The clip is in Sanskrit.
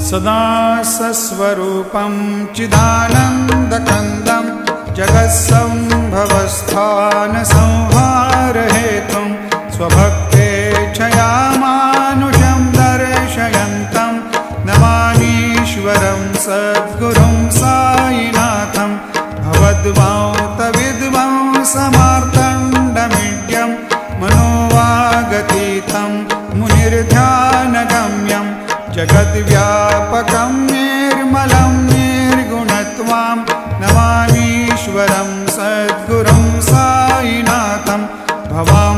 सदा सस्वरूपं चिदानन्दकन्दं जगत्सम्भवस्थानसंहारहेतुं स्वभक्तेच्छया मानुषं दर्शयन्तं नमामीश्वरं सद्गुरुं साईनाथं भवद्वान्तविद्वांसमार्तण्डमीड्यं मनोवागतीतं मुनिर्ध्यानगम्यं जगद्व्यापकं निर्मलं निर्गुणत्वां नमामीश्वरं सद्गुरुं साईनाथं भवां